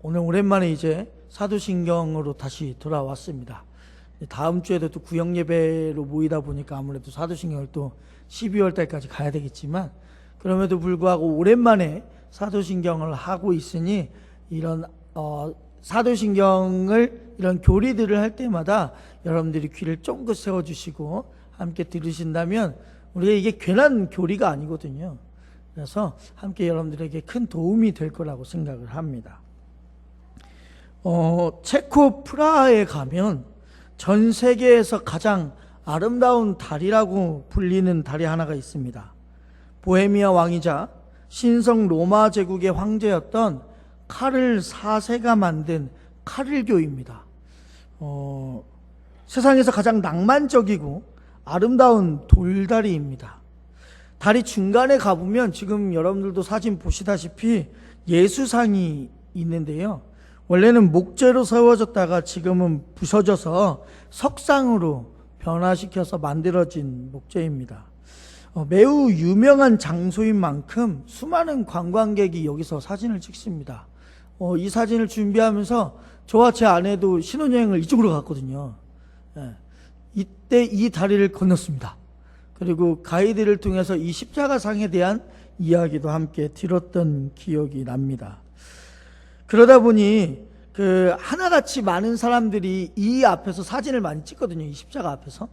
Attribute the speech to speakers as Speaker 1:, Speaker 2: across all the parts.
Speaker 1: 오늘 오랜만에 이제 사도신경으로 다시 돌아왔습니다. 다음 주에도 또 구역 예배로 모이다 보니까 아무래도 사도신경을 또 12월 달까지 가야 되겠지만, 그럼에도 불구하고 오랜만에 사도신경을 하고 있으니 이런 사도신경을 이런 교리들을 할 때마다 여러분들이 귀를 쫑긋 세워주시고 함께 들으신다면 우리가 이게 괜한 교리가 아니거든요. 그래서 함께 여러분들에게 큰 도움이 될 거라고 생각을 합니다. 체코 프라하에 가면 전 세계에서 가장 아름다운 다리라고 불리는 다리 하나가 있습니다. 보헤미아 왕이자 신성 로마 제국의 황제였던 카를 4세가 만든 카를교입니다. 세상에서 가장 낭만적이고 아름다운 돌다리입니다. 다리 중간에 가보면 지금 여러분들도 사진 보시다시피 예수상이 있는데요. 원래는 목재로 세워졌다가 지금은 부서져서 석상으로 변화시켜서 만들어진 목재입니다. 매우 유명한 장소인 만큼 수많은 관광객이 여기서 사진을 찍습니다. 이 사진을 준비하면서 저와 제 아내도 신혼여행을 이쪽으로 갔거든요. 이때 이 다리를 건넜습니다. 그리고 가이드를 통해서 이 십자가상에 대한 이야기도 함께 들었던 기억이 납니다. 그러다 보니 하나같이 많은 사람들이 이 앞에서 사진을 많이 찍거든요. 이 십자가 앞에서.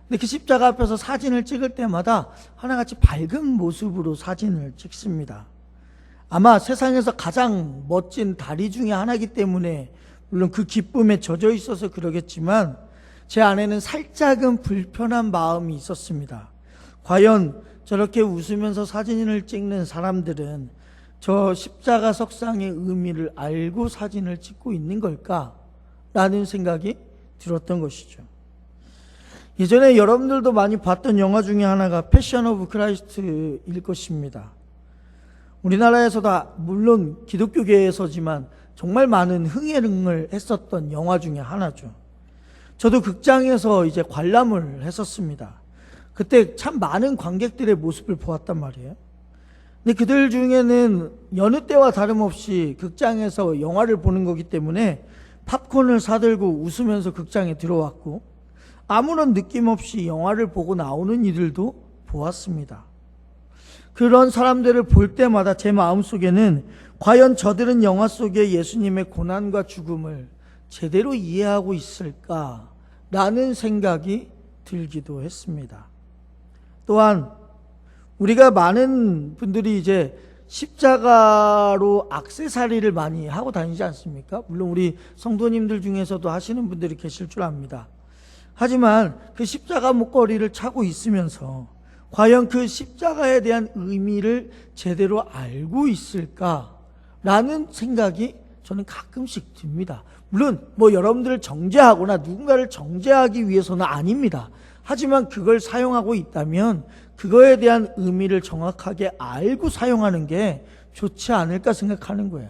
Speaker 1: 근데 그 십자가 앞에서 사진을 찍을 때마다 하나같이 밝은 모습으로 사진을 찍습니다. 아마 세상에서 가장 멋진 다리 중에 하나이기 때문에 물론 그 기쁨에 젖어 있어서 그러겠지만 제 안에는 살짝은 불편한 마음이 있었습니다. 과연 저렇게 웃으면서 사진을 찍는 사람들은 저 십자가 석상의 의미를 알고 사진을 찍고 있는 걸까? 라는 생각이 들었던 것이죠. 예전에 여러분들도 많이 봤던 영화 중에 하나가 패션 오브 크라이스트일 것입니다. 우리나라에서도 물론 기독교계에서지만 정말 많은 흥행을 했었던 영화 중에 하나죠. 저도 극장에서 이제 관람을 했었습니다. 그때 참 많은 관객들의 모습을 보았단 말이에요. 근데 그들 중에는 여느 때와 다름없이 극장에서 영화를 보는 거기 때문에 팝콘을 사들고 웃으면서 극장에 들어왔고 아무런 느낌 없이 영화를 보고 나오는 이들도 보았습니다. 그런 사람들을 볼 때마다 제 마음속에는 과연 저들은 영화 속의 예수님의 고난과 죽음을 제대로 이해하고 있을까라는 생각이 들기도 했습니다. 또한 우리가 많은 분들이 이제 십자가로 액세서리를 많이 하고 다니지 않습니까? 물론 우리 성도님들 중에서도 하시는 분들이 계실 줄 압니다. 하지만 그 십자가 목걸이를 차고 있으면서 과연 그 십자가에 대한 의미를 제대로 알고 있을까라는 생각이 저는 가끔씩 듭니다. 물론 여러분들을 정죄하거나 누군가를 정죄하기 위해서는 아닙니다. 하지만 그걸 사용하고 있다면 그거에 대한 의미를 정확하게 알고 사용하는 게 좋지 않을까 생각하는 거예요.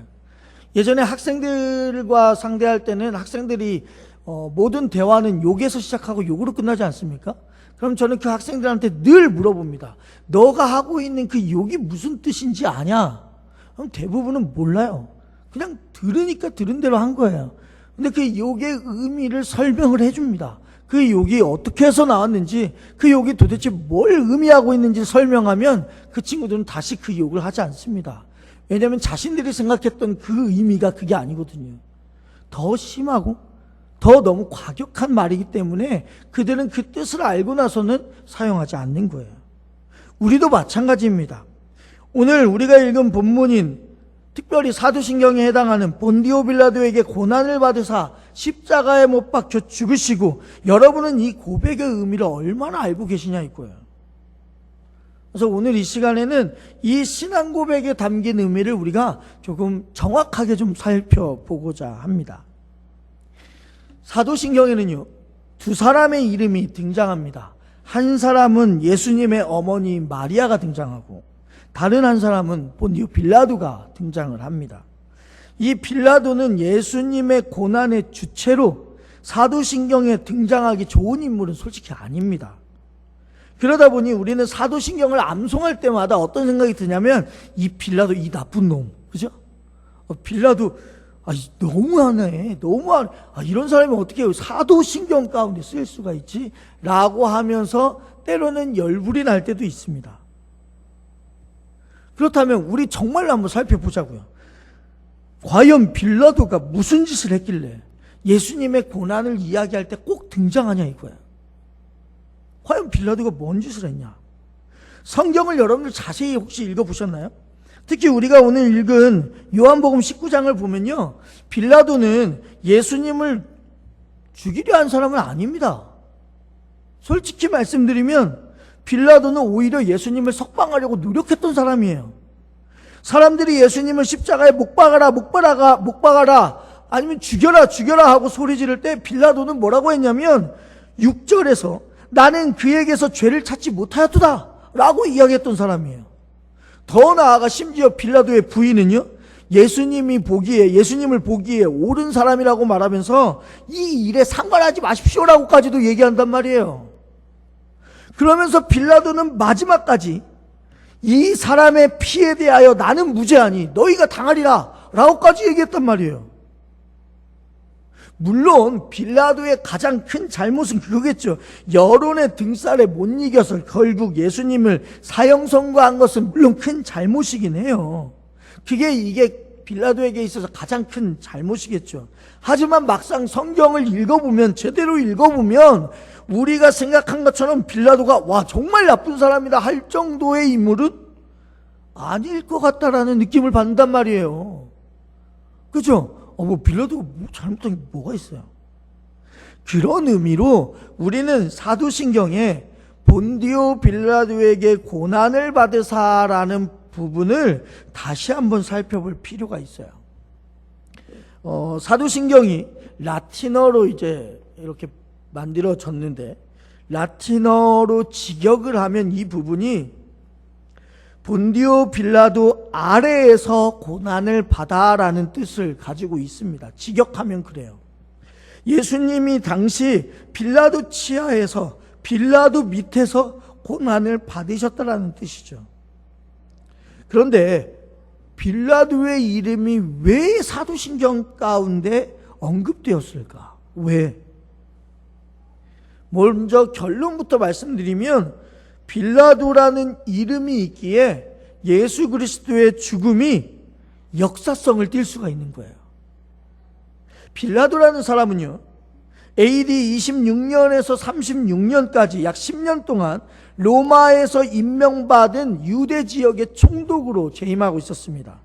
Speaker 1: 예전에 학생들과 상대할 때는 학생들이 모든 대화는 욕에서 시작하고 욕으로 끝나지 않습니까? 그럼 저는 그 학생들한테 늘 물어봅니다. 너가 하고 있는 그 욕이 무슨 뜻인지 아냐? 그럼 대부분은 몰라요. 그냥 들으니까 들은 대로 한 거예요. 근데 그 욕의 의미를 설명을 해줍니다. 그 욕이 어떻게 해서 나왔는지, 그 욕이 도대체 뭘 의미하고 있는지 설명하면 그 친구들은 다시 그 욕을 하지 않습니다. 왜냐하면 자신들이 생각했던 그 의미가 그게 아니거든요. 더 심하고 더 너무 과격한 말이기 때문에 그들은 그 뜻을 알고 나서는 사용하지 않는 거예요. 우리도 마찬가지입니다. 오늘 우리가 읽은 본문인 특별히 사도신경에 해당하는 본디오 빌라도에게 고난을 받으사 십자가에 못 박혀 죽으시고, 여러분은 이 고백의 의미를 얼마나 알고 계시냐 이거예요. 그래서 오늘 이 시간에는 이 신앙 고백에 담긴 의미를 우리가 조금 정확하게 좀 살펴보고자 합니다. 사도신경에는요, 두 사람의 이름이 등장합니다. 한 사람은 예수님의 어머니 마리아가 등장하고 다른 한 사람은 본디오 빌라도가 등장을 합니다. 이 빌라도는 예수님의 고난의 주체로 사도신경에 등장하기 좋은 인물은 솔직히 아닙니다. 그러다 보니 우리는 사도신경을 암송할 때마다 어떤 생각이 드냐면 이 빌라도 이 나쁜 놈, 그죠? 빌라도 너무하네. 너무하네. 이런 사람이 어떻게 사도신경 가운데 쓸 수가 있지? 라고 하면서 때로는 열불이 날 때도 있습니다. 그렇다면 우리 정말 한번 살펴보자고요. 과연 빌라도가 무슨 짓을 했길래 예수님의 고난을 이야기할 때 꼭 등장하냐 이거야. 과연 빌라도가 뭔 짓을 했냐? 성경을 여러분들 자세히 혹시 읽어보셨나요? 특히 우리가 오늘 읽은 요한복음 19장을 보면요, 빌라도는 예수님을 죽이려 한 사람은 아닙니다. 솔직히 말씀드리면 빌라도는 오히려 예수님을 석방하려고 노력했던 사람이에요. 사람들이 예수님을 십자가에 못 박아라 아니면 죽여라 하고 소리 지를 때 빌라도는 뭐라고 했냐면 6절에서 나는 그에게서 죄를 찾지 못하였도다 라고 이야기했던 사람이에요. 더 나아가 심지어 빌라도의 부인은요, 예수님을 보기에 옳은 사람이라고 말하면서 이 일에 상관하지 마십시오라고까지도 얘기한단 말이에요. 그러면서 빌라도는 마지막까지 이 사람의 피에 대하여 나는 무죄하니 너희가 당하리라 라고까지 얘기했단 말이에요. 물론 빌라도의 가장 큰 잘못은 그거겠죠. 여론의 등살에 못 이겨서 결국 예수님을 사형 선고한 것은 물론 큰 잘못이긴 해요. 이게 빌라도에게 있어서 가장 큰 잘못이겠죠. 하지만 막상 성경을 제대로 읽어보면 우리가 생각한 것처럼 빌라도가 정말 나쁜 사람이다 할 정도의 인물은 아닐 것 같다라는 느낌을 받는단 말이에요. 그죠? 빌라도가 잘못한 게 뭐가 있어요? 그런 의미로 우리는 사도신경에 본디오 빌라도에게 고난을 받으사라는 부분을 다시 한번 살펴볼 필요가 있어요. 사도신경이 라틴어로 이제 이렇게 만들어졌는데, 라틴어로 직역을 하면 이 부분이 본디오 빌라도 아래에서 고난을 받아라는 뜻을 가지고 있습니다. 직역하면 그래요. 예수님이 당시 빌라도 치하에서, 빌라도 밑에서 고난을 받으셨다라는 뜻이죠. 그런데 빌라도의 이름이 왜 사도신경 가운데 언급되었을까? 왜? 먼저 결론부터 말씀드리면 빌라도라는 이름이 있기에 예수 그리스도의 죽음이 역사성을 띌 수가 있는 거예요. 빌라도라는 사람은요, AD 26년에서 36년까지 약 10년 동안 로마에서 임명받은 유대 지역의 총독으로 재임하고 있었습니다.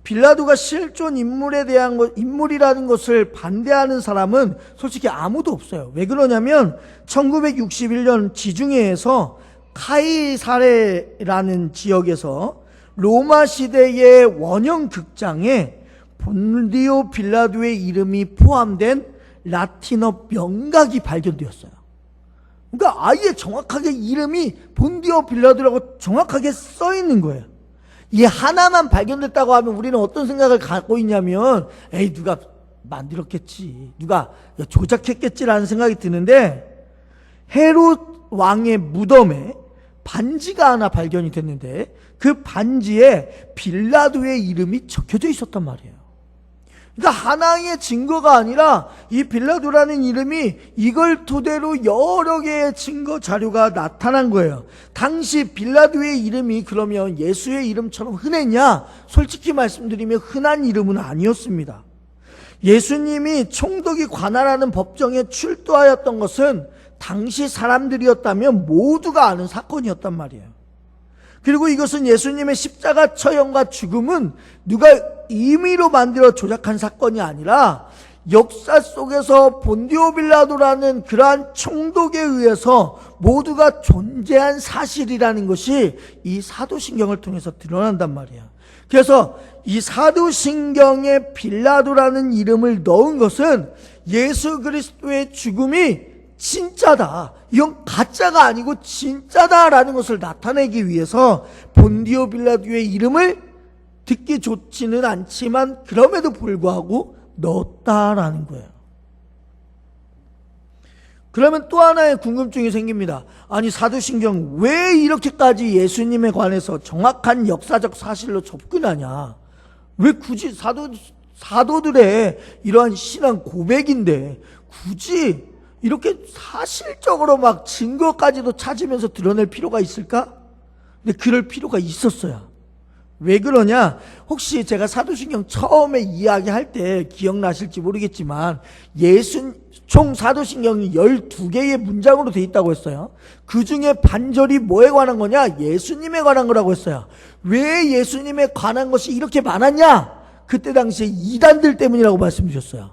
Speaker 1: 빌라도가 실존 인물이라는 것을 반대하는 사람은 솔직히 아무도 없어요. 왜 그러냐면 1961년 지중해에서 카이사레라는 지역에서 로마 시대의 원형 극장에 본디오 빌라도의 이름이 포함된 라틴어 명각이 발견되었어요. 그러니까 아예 정확하게 이름이 본디오 빌라도라고 정확하게 써 있는 거예요. 이 하나만 발견됐다고 하면 우리는 어떤 생각을 갖고 있냐면 누가 만들었겠지, 누가 조작했겠지라는 생각이 드는데, 헤롯 왕의 무덤에 반지가 하나 발견이 됐는데 그 반지에 빌라도의 이름이 적혀져 있었단 말이에요. 그러니까 하나의 증거가 아니라 이 빌라도라는 이름이 이걸 토대로 여러 개의 증거 자료가 나타난 거예요. 당시 빌라도의 이름이 그러면 예수의 이름처럼 흔했냐? 솔직히 말씀드리면 흔한 이름은 아니었습니다. 예수님이 총독이 관할하는 법정에 출두하였던 것은 당시 사람들이었다면 모두가 아는 사건이었단 말이에요. 그리고 이것은 예수님의 십자가 처형과 죽음은 누가 임의로 만들어 조작한 사건이 아니라 역사 속에서 본디오 빌라도라는 그러한 총독에 의해서 모두가 존재한 사실이라는 것이 이 사도신경을 통해서 드러난단 말이에요. 그래서 이 사도신경에 빌라도라는 이름을 넣은 것은 예수 그리스도의 죽음이 진짜다, 이건 가짜가 아니고 진짜다라는 것을 나타내기 위해서 본디오 빌라도의 이름을 듣기 좋지는 않지만 그럼에도 불구하고 넣었다라는 거예요. 그러면 또 하나의 궁금증이 생깁니다. 아니, 사도신경 왜 이렇게까지 예수님에 관해서 정확한 역사적 사실로 접근하냐? 왜 굳이 사도들의 이러한 신앙 고백인데 굳이 이렇게 사실적으로 막 증거까지도 찾으면서 드러낼 필요가 있을까? 근데 그럴 필요가 있었어요. 왜 그러냐? 혹시 제가 사도신경 처음에 이야기할 때 기억나실지 모르겠지만 총 사도신경이 12개의 문장으로 되어 있다고 했어요. 그 중에 반절이 뭐에 관한 거냐? 예수님에 관한 거라고 했어요. 왜 예수님에 관한 것이 이렇게 많았냐? 그때 당시에 이단들 때문이라고 말씀드렸어요.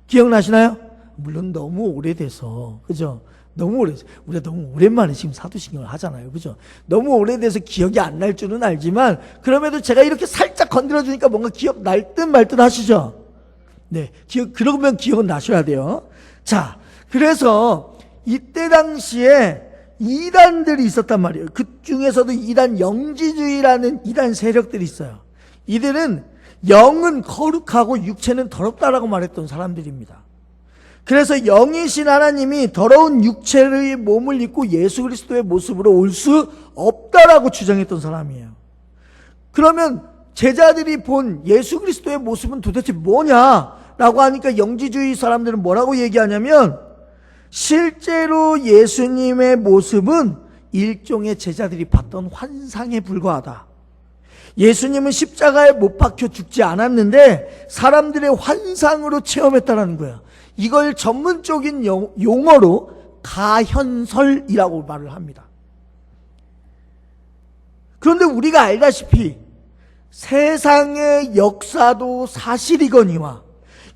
Speaker 1: 기억나시나요? 물론 너무 오래돼서, 그죠? 너무 오래돼서, 우리가 너무 오랜만에 지금 사도신경을 하잖아요. 그죠? 너무 오래돼서 기억이 안 날 줄은 알지만, 그럼에도 제가 이렇게 살짝 건드려주니까 뭔가 기억 날 듯 말 듯 하시죠? 네. 그러면 기억은 나셔야 돼요. 자, 그래서 이때 당시에 이단들이 있었단 말이에요. 그 중에서도 이단 영지주의라는 이단 세력들이 있어요. 이들은 영은 거룩하고 육체는 더럽다라고 말했던 사람들입니다. 그래서 영이신 하나님이 더러운 육체의 몸을 입고 예수 그리스도의 모습으로 올 수 없다라고 주장했던 사람이에요. 그러면 제자들이 본 예수 그리스도의 모습은 도대체 뭐냐라고 하니까 영지주의 사람들은 뭐라고 얘기하냐면 실제로 예수님의 모습은 일종의 제자들이 봤던 환상에 불과하다. 예수님은 십자가에 못 박혀 죽지 않았는데 사람들의 환상으로 체험했다라는 거예요. 이걸 전문적인 용어로 가현설이라고 말을 합니다. 그런데 우리가 알다시피 세상의 역사도 사실이거니와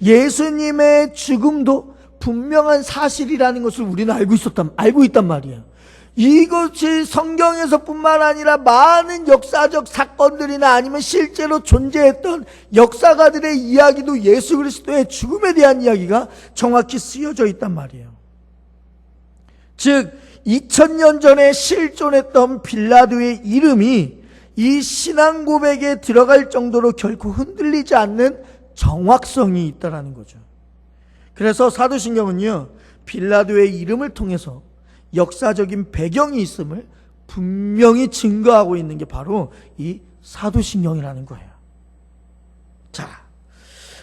Speaker 1: 예수님의 죽음도 분명한 사실이라는 것을 우리는 알고 있단 말이에요. 이것이 성경에서뿐만 아니라 많은 역사적 사건들이나 아니면 실제로 존재했던 역사가들의 이야기도 예수 그리스도의 죽음에 대한 이야기가 정확히 쓰여져 있단 말이에요. 즉 2000년 전에 실존했던 빌라도의 이름이 이 신앙 고백에 들어갈 정도로 결코 흔들리지 않는 정확성이 있다는 거죠. 그래서 사도신경은요, 빌라도의 이름을 통해서 역사적인 배경이 있음을 분명히 증거하고 있는 게 바로 이 사도신경이라는 거예요. 자,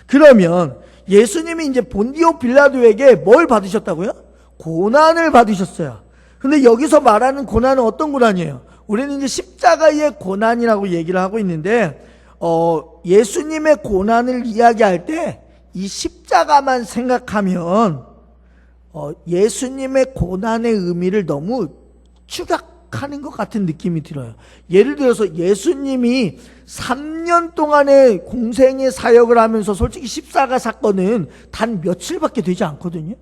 Speaker 1: 그러면 예수님이 이제 본디오 빌라도에게 뭘 받으셨다고요? 고난을 받으셨어요. 근데 여기서 말하는 고난은 어떤 고난이에요? 우리는 이제 십자가의 고난이라고 얘기를 하고 있는데, 예수님의 고난을 이야기할 때 이 십자가만 생각하면 예수님의 고난의 의미를 너무 축약하는 것 같은 느낌이 들어요. 예를 들어서 예수님이 3년 동안의 공생의 사역을 하면서 솔직히 십자가 사건은 단 며칠밖에 되지 않거든요.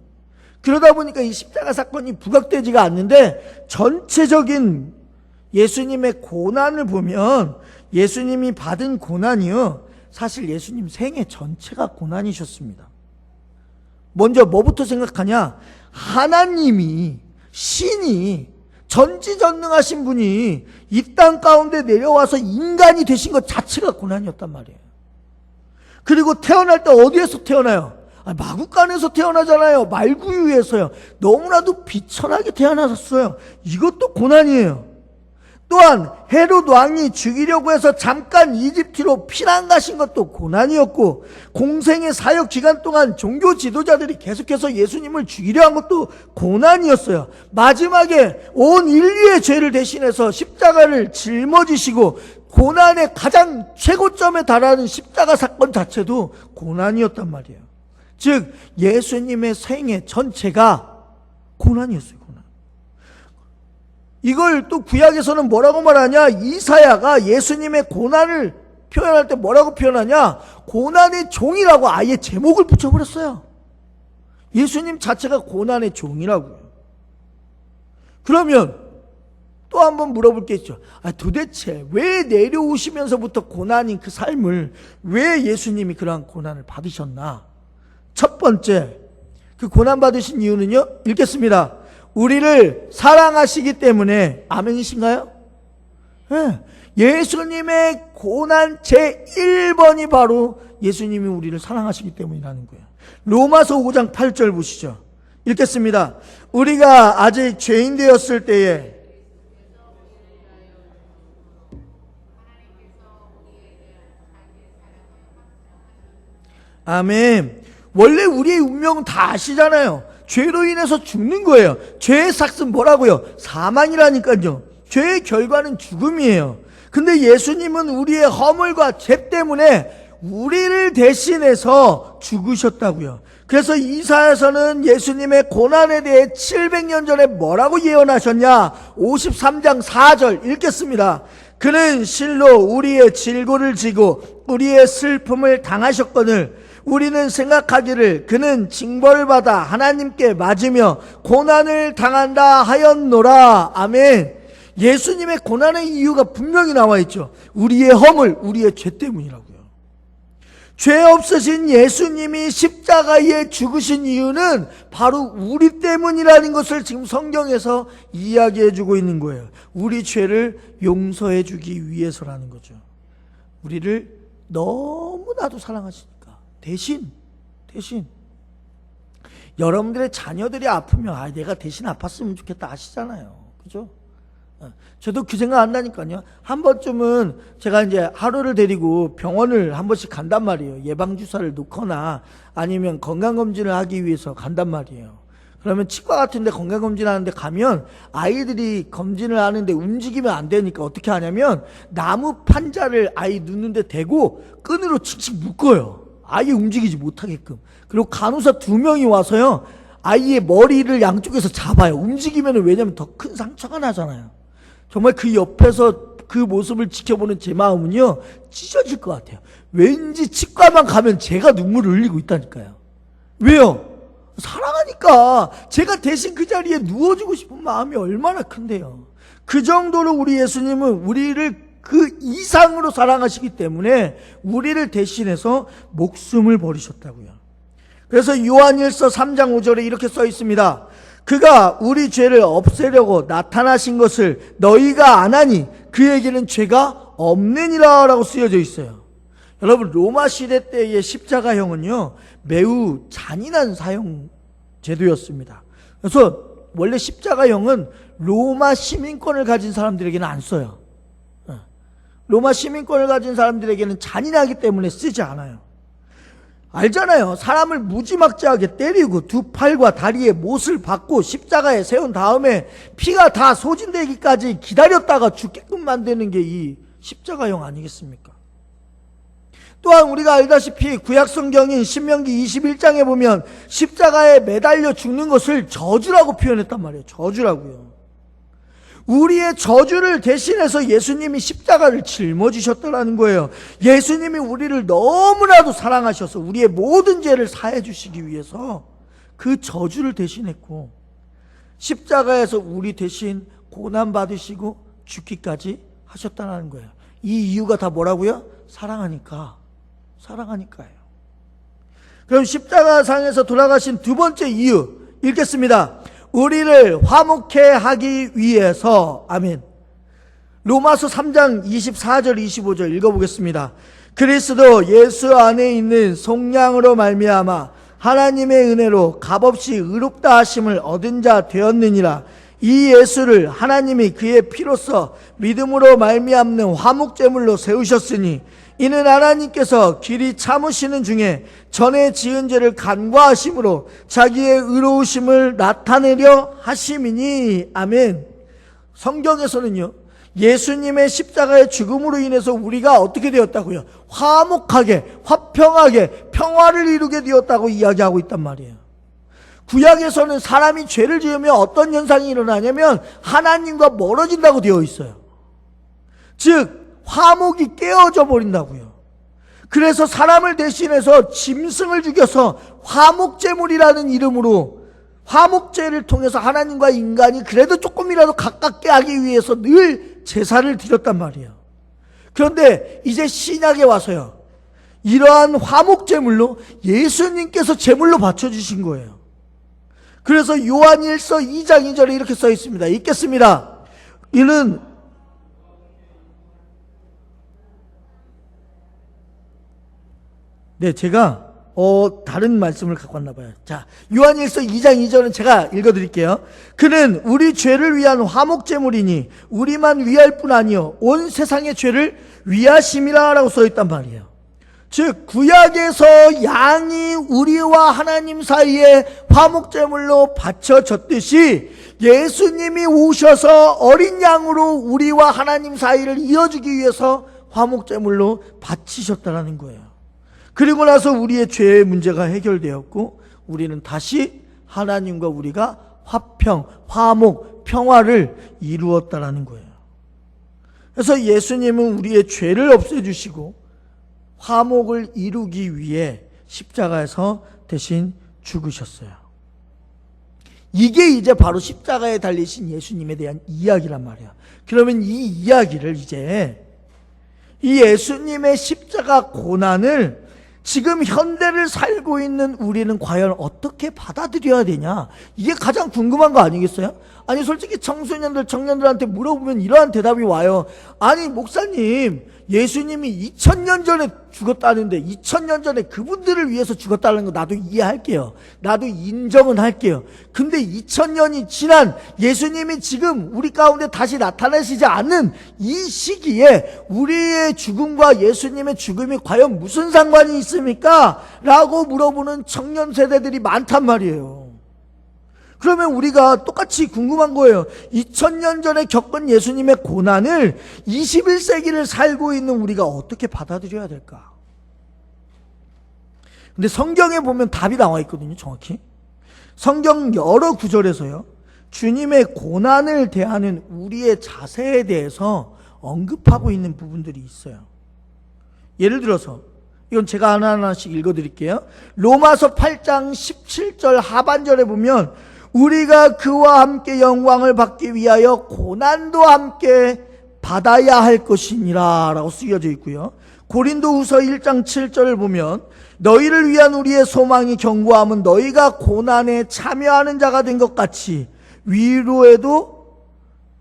Speaker 1: 그러다 보니까 이 십자가 사건이 부각되지가 않는데 전체적인 예수님의 고난을 보면 예수님이 받은 고난이요, 사실 예수님 생애 전체가 고난이셨습니다. 먼저 뭐부터 생각하냐? 하나님이, 신이, 전지전능하신 분이 이 땅 가운데 내려와서 인간이 되신 것 자체가 고난이었단 말이에요. 그리고 태어날 때 어디에서 태어나요? 마구간에서 태어나잖아요. 말구유에서요. 너무나도 비천하게 태어나셨어요. 이것도 고난이에요. 또한 헤롯 왕이 죽이려고 해서 잠깐 이집트로 피난 가신 것도 고난이었고, 공생의 사역 기간 동안 종교 지도자들이 계속해서 예수님을 죽이려 한 것도 고난이었어요. 마지막에 온 인류의 죄를 대신해서 십자가를 짊어지시고 고난의 가장 최고점에 달하는 십자가 사건 자체도 고난이었단 말이에요. 즉 예수님의 생애 전체가 고난이었어요. 이걸 또 구약에서는 뭐라고 말하냐? 이사야가 예수님의 고난을 표현할 때 뭐라고 표현하냐? 고난의 종이라고 아예 제목을 붙여버렸어요. 예수님 자체가 고난의 종이라고요. 그러면 또 한번 물어볼 게 있죠. 도대체 왜 내려오시면서부터 고난인 그 삶을 왜 예수님이 그러한 고난을 받으셨나? 첫 번째, 그 고난 받으신 이유는요, 읽겠습니다. 우리를 사랑하시기 때문에. 아멘이신가요? 네. 예수님의 고난 제1번이 바로 예수님이 우리를 사랑하시기 때문이라는 거예요. 로마서 5장 8절 보시죠. 읽겠습니다. 우리가 아직 죄인 되었을 때에 아멘. 원래 우리의 운명은 다 아시잖아요. 죄로 인해서 죽는 거예요. 죄의 삭은 뭐라고요? 사망이라니까요. 죄의 결과는 죽음이에요. 근데 예수님은 우리의 허물과 죄 때문에 우리를 대신해서 죽으셨다고요. 그래서 이사야서는 예수님의 고난에 대해 700년 전에 뭐라고 예언하셨냐? 53장 4절 읽겠습니다. 그는 실로 우리의 질고를 지고 우리의 슬픔을 당하셨거늘 우리는 생각하기를 그는 징벌을 받아 하나님께 맞으며 고난을 당한다 하였노라. 아멘. 예수님의 고난의 이유가 분명히 나와 있죠. 우리의 허물, 우리의 죄 때문이라고요. 죄 없으신 예수님이 십자가에 죽으신 이유는 바로 우리 때문이라는 것을 지금 성경에서 이야기해 주고 있는 거예요. 우리 죄를 용서해 주기 위해서라는 거죠. 우리를 너무나도 사랑하시니까. 대신 여러분들의 자녀들이 아프면 내가 대신 아팠으면 좋겠다 아시잖아요. 그죠? 저도 그 생각 안 나니까요. 한 번쯤은 제가 이제 하루를 데리고 병원을 한 번씩 간단 말이에요. 예방주사를 놓거나 아니면 건강검진을 하기 위해서 간단 말이에요. 그러면 치과 같은 데 건강검진 하는데 가면 아이들이 검진을 하는데 움직이면 안 되니까 어떻게 하냐면 나무 판자를 아이 눕는데 대고 끈으로 칙칙 묶어요. 아이 움직이지 못하게끔. 그리고 간호사 2명이 와서요. 아이의 머리를 양쪽에서 잡아요. 움직이면 왜냐면 더 큰 상처가 나잖아요. 정말 그 옆에서 그 모습을 지켜보는 제 마음은요, 찢어질 것 같아요. 왠지 치과만 가면 제가 눈물을 흘리고 있다니까요. 왜요? 사랑하니까. 제가 대신 그 자리에 누워주고 싶은 마음이 얼마나 큰데요. 그 정도로 우리 예수님은 우리를 그 이상으로 사랑하시기 때문에 우리를 대신해서 목숨을 버리셨다고요. 그래서 요한일서 3장 5절에 이렇게 써 있습니다. 그가 우리 죄를 없애려고 나타나신 것을 너희가 안 하니 그에게는 죄가 없느니라 라고 쓰여져 있어요. 여러분, 로마 시대 때의 십자가형은요 매우 잔인한 사형 제도였습니다. 그래서 원래 십자가형은 로마 시민권을 가진 사람들에게는 안 써요. 로마 시민권을 가진 사람들에게는 잔인하기 때문에 쓰지 않아요. 알잖아요. 사람을 무지막지하게 때리고 두 팔과 다리에 못을 박고 십자가에 세운 다음에 피가 다 소진되기까지 기다렸다가 죽게끔 만드는 게 이 십자가형 아니겠습니까? 또한 우리가 알다시피 구약 성경인 신명기 21장에 보면 십자가에 매달려 죽는 것을 저주라고 표현했단 말이에요. 저주라고요. 우리의 저주를 대신해서 예수님이 십자가를 짊어지셨다는 거예요. 예수님이 우리를 너무나도 사랑하셔서 우리의 모든 죄를 사해 주시기 위해서 그 저주를 대신했고 십자가에서 우리 대신 고난받으시고 죽기까지 하셨다는 거예요. 이 이유가 다 뭐라고요? 사랑하니까예요. 그럼 십자가상에서 돌아가신 두 번째 이유 읽겠습니다. 우리를 화목케 하기 위해서. 아멘. 로마서 3장 24절 25절 읽어보겠습니다. 그리스도 예수 안에 있는 속량으로 말미암아 하나님의 은혜로 값없이 의롭다 하심을 얻은 자 되었느니라. 이 예수를 하나님이 그의 피로써 믿음으로 말미암는 화목제물로 세우셨으니 이는 하나님께서 길이 참으시는 중에 전에 지은 죄를 간과하심으로 자기의 의로우심을 나타내려 하심이니. 아멘. 성경에서는요 예수님의 십자가의 죽음으로 인해서 우리가 어떻게 되었다고요? 화목하게, 화평하게, 평화를 이루게 되었다고 이야기하고 있단 말이에요. 구약에서는 사람이 죄를 지으면 어떤 현상이 일어나냐면 하나님과 멀어진다고 되어 있어요. 즉 화목이 깨어져 버린다고요. 그래서 사람을 대신해서 짐승을 죽여서 화목제물이라는 이름으로 화목제를 통해서 하나님과 인간이 그래도 조금이라도 가깝게 하기 위해서 늘 제사를 드렸단 말이에요. 그런데 이제 신약에 와서요 이러한 화목제물로 예수님께서 제물로 바쳐주신 거예요. 그래서 요한일서 2장 2절에 이렇게 써 있습니다. 읽겠습니다. 이는 제가 다른 말씀을 갖고 왔나 봐요. 자, 요한일서 2장 2절은 제가 읽어드릴게요. 그는 우리 죄를 위한 화목제물이니 우리만 위할 뿐 아니요 온 세상의 죄를 위하심이라 라고 써있단 말이에요. 즉 구약에서 양이 우리와 하나님 사이에 화목제물로 바쳐졌듯이 예수님이 오셔서 어린 양으로 우리와 하나님 사이를 이어주기 위해서 화목제물로 바치셨다는 거예요. 그리고 나서 우리의 죄의 문제가 해결되었고 우리는 다시 하나님과 우리가 화평, 화목, 평화를 이루었다는 거예요. 그래서 예수님은 우리의 죄를 없애주시고 화목을 이루기 위해 십자가에서 대신 죽으셨어요. 이게 이제 바로 십자가에 달리신 예수님에 대한 이야기란 말이에요. 그러면 이 이야기를 이제 이 예수님의 십자가 고난을 지금 현대를 살고 있는 우리는 과연 어떻게 받아들여야 되냐? 이게 가장 궁금한 거 아니겠어요? 아니 솔직히 청소년들, 청년들한테 물어보면 이러한 대답이 와요. 아니 목사님, 예수님이 2000년 전에 죽었다는데 2000년 전에 그분들을 위해서 죽었다는 거 나도 이해할게요. 나도 인정은 할게요. 근데 2000년이 지난 예수님이 지금 우리 가운데 다시 나타나시지 않는 이 시기에 우리의 죽음과 예수님의 죽음이 과연 무슨 상관이 있습니까? 라고 물어보는 청년 세대들이 많단 말이에요. 그러면 우리가 똑같이 궁금한 거예요. 2000년 전에 겪은 예수님의 고난을 21세기를 살고 있는 우리가 어떻게 받아들여야 될까? 근데 성경에 보면 답이 나와 있거든요, 정확히. 성경 여러 구절에서요, 주님의 고난을 대하는 우리의 자세에 대해서 언급하고 있는 부분들이 있어요. 예를 들어서 이건 제가 하나하나씩 읽어드릴게요. 로마서 8장 17절 하반절에 보면 우리가 그와 함께 영광을 받기 위하여 고난도 함께 받아야 할 것이니라 라고 쓰여져 있고요. 고린도후서 1장 7절을 보면 너희를 위한 우리의 소망이 견고함은 너희가 고난에 참여하는 자가 된 것 같이 위로에도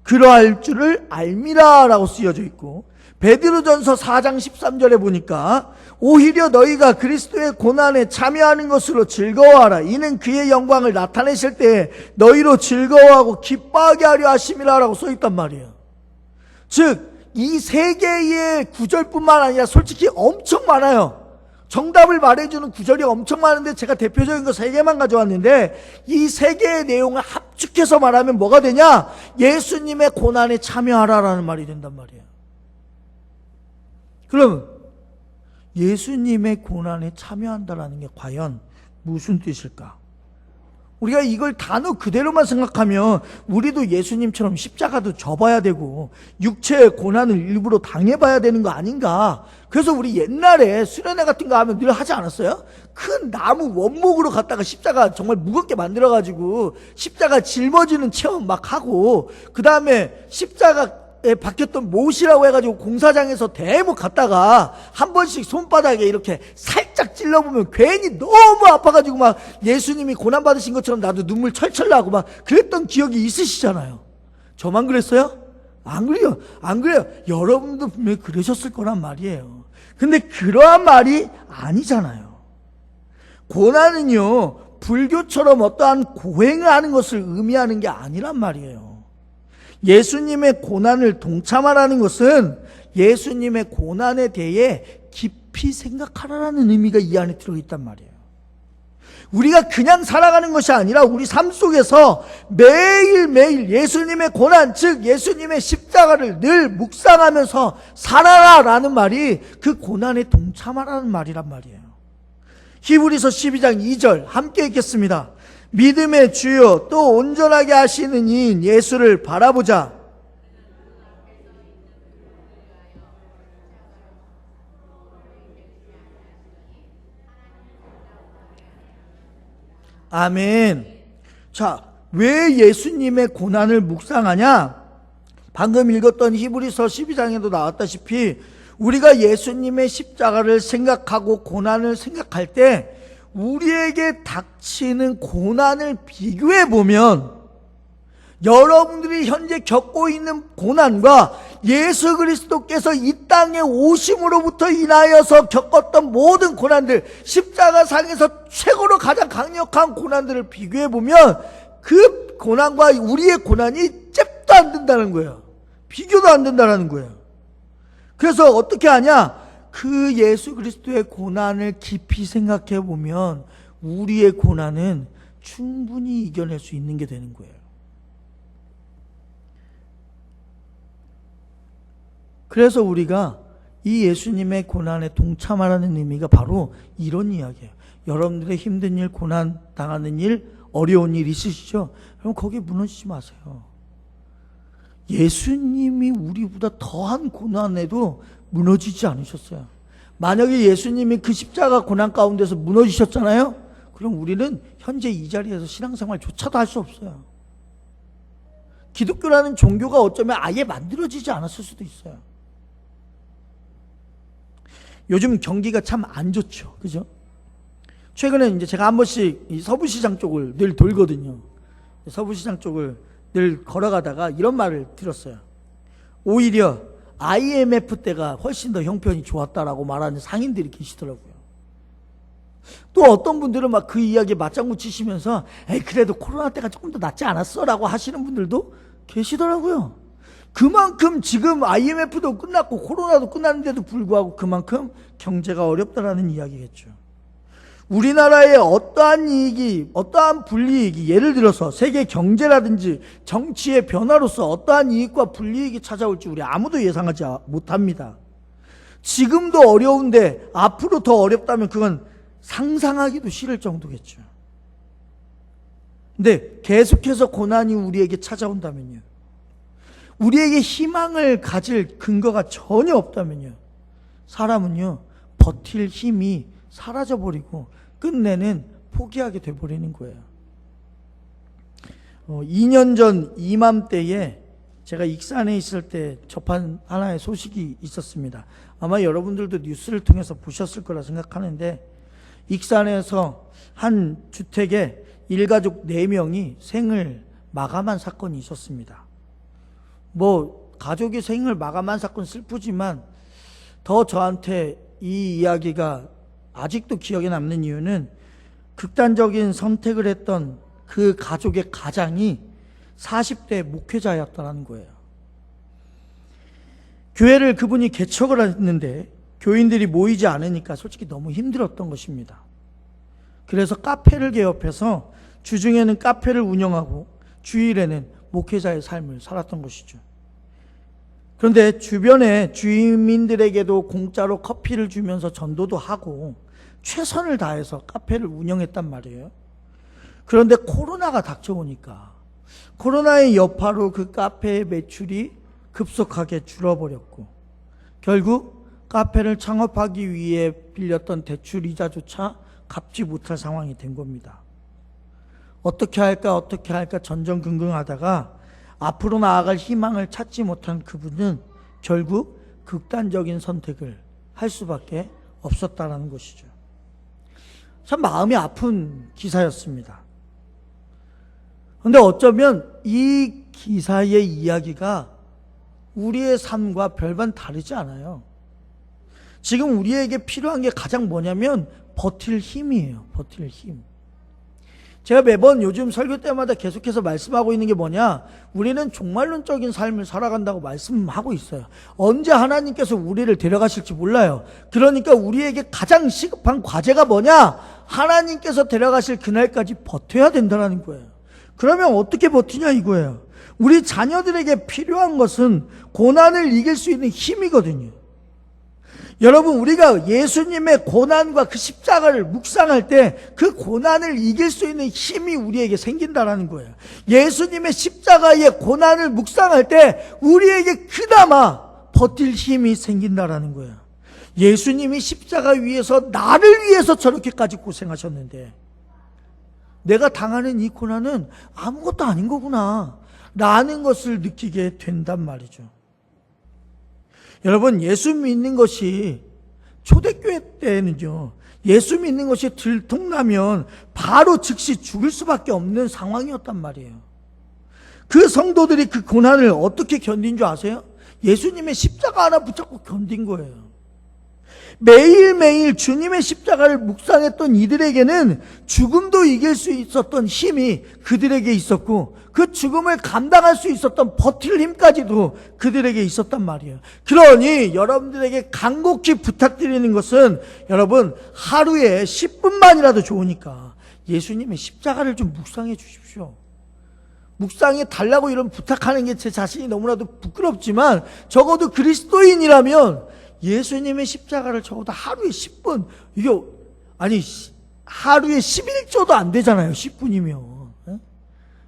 Speaker 1: 그러할 줄을 알미라 라고 쓰여져 있고, 베드로전서 4장 13절에 보니까 오히려 너희가 그리스도의 고난에 참여하는 것으로 즐거워하라. 이는 그의 영광을 나타내실 때 너희로 즐거워하고 기뻐하게 하려 하심이라 라고 써있단 말이에요. 즉 이 세 개의 구절뿐만 아니라 솔직히 엄청 많아요. 정답을 말해주는 구절이 엄청 많은데 제가 대표적인 거 세 개만 가져왔는데 이 세 개의 내용을 합축해서 말하면 뭐가 되냐? 예수님의 고난에 참여하라라는 말이 된단 말이에요. 그러면 예수님의 고난에 참여한다라는 게 과연 무슨 뜻일까? 우리가 이걸 단어 그대로만 생각하면 우리도 예수님처럼 십자가도 져봐야 되고 육체의 고난을 일부러 당해봐야 되는 거 아닌가? 그래서 우리 옛날에 수련회 같은 거 하면 늘 하지 않았어요? 큰 나무 원목으로 갖다가 십자가 정말 무겁게 만들어가지고 십자가 짊어지는 체험 막 하고, 그 다음에 십자가에 박혔던 못이라고 해가지고 공사장에서 대목 갔다가 한 번씩 손바닥에 이렇게 살짝 찔러보면 괜히 너무 아파가지고 막 예수님이 고난받으신 것처럼 나도 눈물 철철 나고 막 그랬던 기억이 있으시잖아요. 저만 그랬어요? 안 그래요. 안 그래요. 여러분도 분명히 그러셨을 거란 말이에요. 근데 그러한 말이 아니잖아요. 고난은요, 불교처럼 어떠한 고행을 하는 것을 의미하는 게 아니란 말이에요. 예수님의 고난을 동참하라는 것은 예수님의 고난에 대해 깊이 생각하라는 의미가 이 안에 들어있단 말이에요. 우리가 그냥 살아가는 것이 아니라 우리 삶 속에서 매일매일 예수님의 고난, 즉 예수님의 십자가를 늘 묵상하면서 살아라라는 말이 그 고난에 동참하라는 말이란 말이에요. 히브리서 12장 2절 함께 읽겠습니다. 믿음의 주요 또 온전하게 하시는 이인 예수를 바라보자. 아멘. 자, 왜 예수님의 고난을 묵상하냐? 방금 읽었던 히브리서 12장에도 나왔다시피 우리가 예수님의 십자가를 생각하고 고난을 생각할 때 우리에게 닥치는 고난을 비교해 보면 여러분들이 현재 겪고 있는 고난과 예수 그리스도께서 이 땅에 오심으로부터 인하여서 겪었던 모든 고난들, 십자가상에서 최고로 가장 강력한 고난들을 비교해 보면 그 고난과 우리의 고난이 잽도 안 된다는 거예요. 비교도 안 된다는 거예요. 그래서 어떻게 하냐? 그 예수 그리스도의 고난을 깊이 생각해 보면 우리의 고난은 충분히 이겨낼 수 있는 게 되는 거예요. 그래서 우리가 이 예수님의 고난에 동참하라는 의미가 바로 이런 이야기예요. 여러분들의 힘든 일, 고난 당하는 일, 어려운 일 있으시죠? 그럼 거기에 무너지지 마세요. 예수님이 우리보다 더한 고난에도 무너지지 않으셨어요. 만약에 예수님이 그 십자가 고난 가운데서 무너지셨잖아요? 그럼 우리는 현재 이 자리에서 신앙생활조차도 할 수 없어요. 기독교라는 종교가 어쩌면 아예 만들어지지 않았을 수도 있어요. 요즘 경기가 참 안 좋죠. 그죠? 최근에 이제 제가 한 번씩 이 서부시장 쪽을 늘 돌거든요. 서부시장 쪽을 늘 걸어가다가 이런 말을 들었어요. 오히려 IMF 때가 훨씬 더 형편이 좋았다라고 말하는 상인들이 계시더라고요. 또 어떤 분들은 막 그 이야기에 맞장구 치시면서 에이 그래도 코로나 때가 조금 더 낫지 않았어? 라고 하시는 분들도 계시더라고요. 그만큼 지금 IMF도 끝났고 코로나도 끝났는데도 불구하고 그만큼 경제가 어렵다라는 이야기겠죠. 우리나라의 어떠한 이익이, 어떠한 불이익이, 예를 들어서 세계 경제라든지 정치의 변화로서 어떠한 이익과 불이익이 찾아올지 우리 아무도 예상하지 못합니다. 지금도 어려운데 앞으로 더 어렵다면 그건 상상하기도 싫을 정도겠죠. 근데 계속해서 고난이 우리에게 찾아온다면요, 우리에게 희망을 가질 근거가 전혀 없다면요, 사람은요 버틸 힘이 사라져버리고 끝내는 포기하게 돼버리는 거예요. 2년 전 이맘때에 제가 익산에 있을 때 접한 하나의 소식이 있었습니다. 아마 여러분들도 뉴스를 통해서 보셨을 거라 생각하는데, 익산에서 한 주택에 일가족 4명이 생을 마감한 사건이 있었습니다. 뭐 가족이 생을 마감한 사건 슬프지만 더 저한테 이 이야기가 아직도 기억에 남는 이유는 극단적인 선택을 했던 그 가족의 가장이 40대 목회자였다는 거예요. 교회를 그분이 개척을 했는데 교인들이 모이지 않으니까 솔직히 너무 힘들었던 것입니다. 그래서 카페를 개업해서 주중에는 카페를 운영하고 주일에는 목회자의 삶을 살았던 것이죠. 그런데 주변에 주민들에게도 공짜로 커피를 주면서 전도도 하고 최선을 다해서 카페를 운영했단 말이에요. 그런데 코로나가 닥쳐오니까 코로나의 여파로 그 카페의 매출이 급속하게 줄어버렸고, 결국 카페를 창업하기 위해 빌렸던 대출 이자조차 갚지 못할 상황이 된 겁니다. 어떻게 할까 전전긍긍하다가 앞으로 나아갈 희망을 찾지 못한 그분은 결국 극단적인 선택을 할 수밖에 없었다는 것이죠. 참 마음이 아픈 기사였습니다. 그런데 어쩌면 이 기사의 이야기가 우리의 삶과 별반 다르지 않아요. 지금 우리에게 필요한 게 가장 뭐냐면 버틸 힘이에요. 버틸 힘. 제가 매번 요즘 설교 때마다 계속해서 말씀하고 있는 게 뭐냐, 우리는 종말론적인 삶을 살아간다고 말씀하고 있어요. 언제 하나님께서 우리를 데려가실지 몰라요. 그러니까 우리에게 가장 시급한 과제가 뭐냐, 하나님께서 데려가실 그날까지 버텨야 된다는 거예요. 그러면 어떻게 버티냐 이거예요. 우리 자녀들에게 필요한 것은 고난을 이길 수 있는 힘이거든요. 여러분, 우리가 예수님의 고난과 그 십자가를 묵상할 때 그 고난을 이길 수 있는 힘이 우리에게 생긴다는 거예요. 예수님의 십자가의 고난을 묵상할 때 우리에게 그나마 버틸 힘이 생긴다는 거예요. 예수님이 십자가 위에서 나를 위해서 저렇게까지 고생하셨는데 내가 당하는 이 고난은 아무것도 아닌 거구나 라는 것을 느끼게 된단 말이죠. 여러분, 예수 믿는 것이 초대교회 때는요, 예수 믿는 것이 들통나면 바로 즉시 죽을 수밖에 없는 상황이었단 말이에요. 그 성도들이 그 고난을 어떻게 견딘 줄 아세요? 예수님의 십자가 하나 붙잡고 견딘 거예요. 매일매일 주님의 십자가를 묵상했던 이들에게는 죽음도 이길 수 있었던 힘이 그들에게 있었고, 그 죽음을 감당할 수 있었던 버틸 힘까지도 그들에게 있었단 말이에요. 그러니 여러분들에게 간곡히 부탁드리는 것은, 여러분 하루에 10분만이라도 좋으니까 예수님의 십자가를 좀 묵상해 주십시오. 묵상해 달라고 이런 부탁하는 게 제 자신이 너무나도 부끄럽지만, 적어도 그리스도인이라면 예수님의 십자가를 적어도 하루에 10분, 이게 아니 하루에 11조도 안 되잖아요, 10분이면.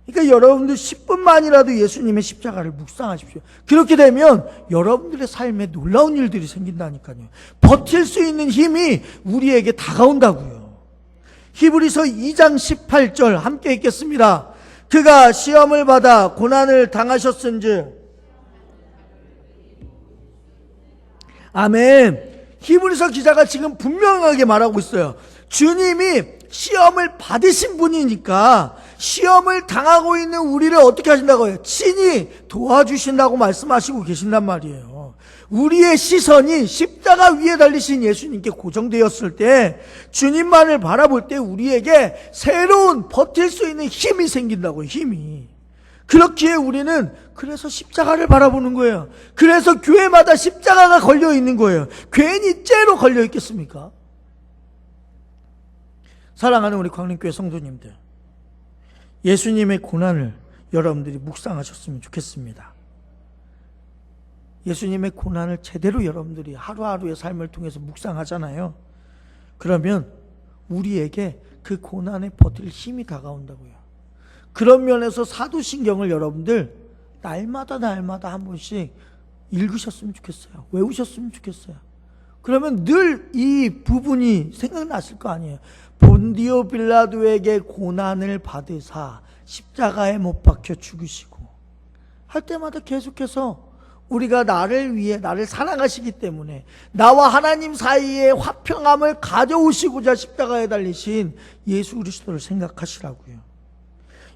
Speaker 1: 그러니까 여러분들 10분만이라도 예수님의 십자가를 묵상하십시오. 그렇게 되면 여러분들의 삶에 놀라운 일들이 생긴다니까요. 버틸 수 있는 힘이 우리에게 다가온다고요. 히브리서 2장 18절 함께 읽겠습니다. 그가 시험을 받아 고난을 당하셨은즉. 아멘. 히브리서 기자가 지금 분명하게 말하고 있어요. 주님이 시험을 받으신 분이니까 시험을 당하고 있는 우리를 어떻게 하신다고요? 친히 도와주신다고 말씀하시고 계신단 말이에요. 우리의 시선이 십자가 위에 달리신 예수님께 고정되었을 때, 주님만을 바라볼 때 우리에게 새로운 버틸 수 있는 힘이 생긴다고요. 힘이. 그렇기에 우리는 그래서 십자가를 바라보는 거예요. 그래서 교회마다 십자가가 걸려 있는 거예요. 괜히 째로 걸려 있겠습니까? 사랑하는 우리 광림교회 성도님들, 예수님의 고난을 여러분들이 묵상하셨으면 좋겠습니다. 예수님의 고난을 제대로 여러분들이 하루하루의 삶을 통해서 묵상하잖아요. 그러면 우리에게 그 고난에 버틸 힘이 다가온다고요. 그런 면에서 사도신경을 여러분들 날마다 한 번씩 읽으셨으면 좋겠어요. 외우셨으면 좋겠어요. 그러면 늘 이 부분이 생각났을 거 아니에요. 본디오 빌라도에게 고난을 받으사 십자가에 못 박혀 죽으시고, 할 때마다 계속해서 우리가 나를 위해, 나를 사랑하시기 때문에 나와 하나님 사이에 화평함을 가져오시고자 십자가에 달리신 예수 그리스도를 생각하시라고요.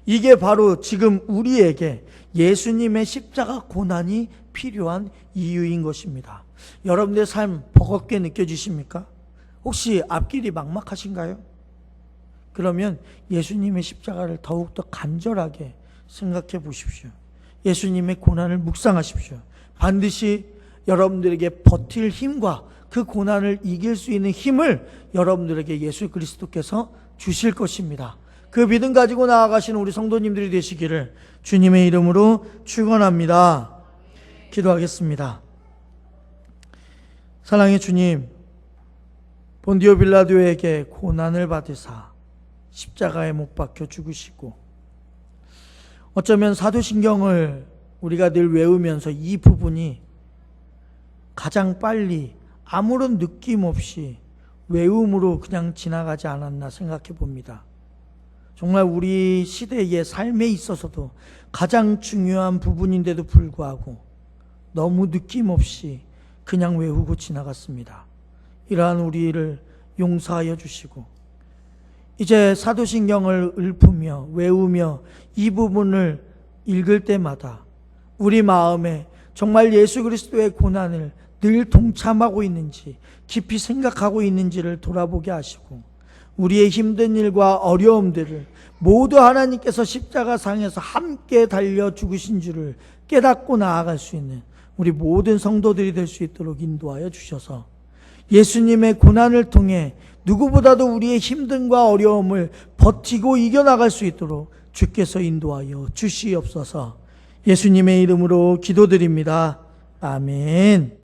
Speaker 1: 이게 바로 지금 우리에게 예수님의 십자가 고난이 필요한 이유인 것입니다. 여러분들의 삶 버겁게 느껴지십니까? 혹시 앞길이 막막하신가요? 그러면 예수님의 십자가를 더욱더 간절하게 생각해 보십시오. 예수님의 고난을 묵상하십시오. 반드시 여러분들에게 버틸 힘과 그 고난을 이길 수 있는 힘을 여러분들에게 예수 그리스도께서 주실 것입니다. 그 믿음 가지고 나아가시는 우리 성도님들이 되시기를 주님의 이름으로 축원합니다. 기도하겠습니다. 사랑의 주님, 본디오 빌라도에게 고난을 받으사 십자가에 못 박혀 죽으시고, 어쩌면 사도신경을 우리가 늘 외우면서 이 부분이 가장 빨리 아무런 느낌 없이 외움으로 그냥 지나가지 않았나 생각해 봅니다. 정말 우리 시대의 삶에 있어서도 가장 중요한 부분인데도 불구하고 너무 느낌 없이 그냥 외우고 지나갔습니다. 이러한 우리를 용서하여 주시고, 이제 사도신경을 읊으며 외우며 이 부분을 읽을 때마다 우리 마음에 정말 예수 그리스도의 고난을 늘 동참하고 있는지, 깊이 생각하고 있는지를 돌아보게 하시고, 우리의 힘든 일과 어려움들을 모두 하나님께서 십자가상에서 함께 달려 죽으신 줄을 깨닫고 나아갈 수 있는 우리 모든 성도들이 될 수 있도록 인도하여 주셔서, 예수님의 고난을 통해 누구보다도 우리의 힘듦과 어려움을 버티고 이겨나갈 수 있도록 주께서 인도하여 주시옵소서. 예수님의 이름으로 기도드립니다. 아멘.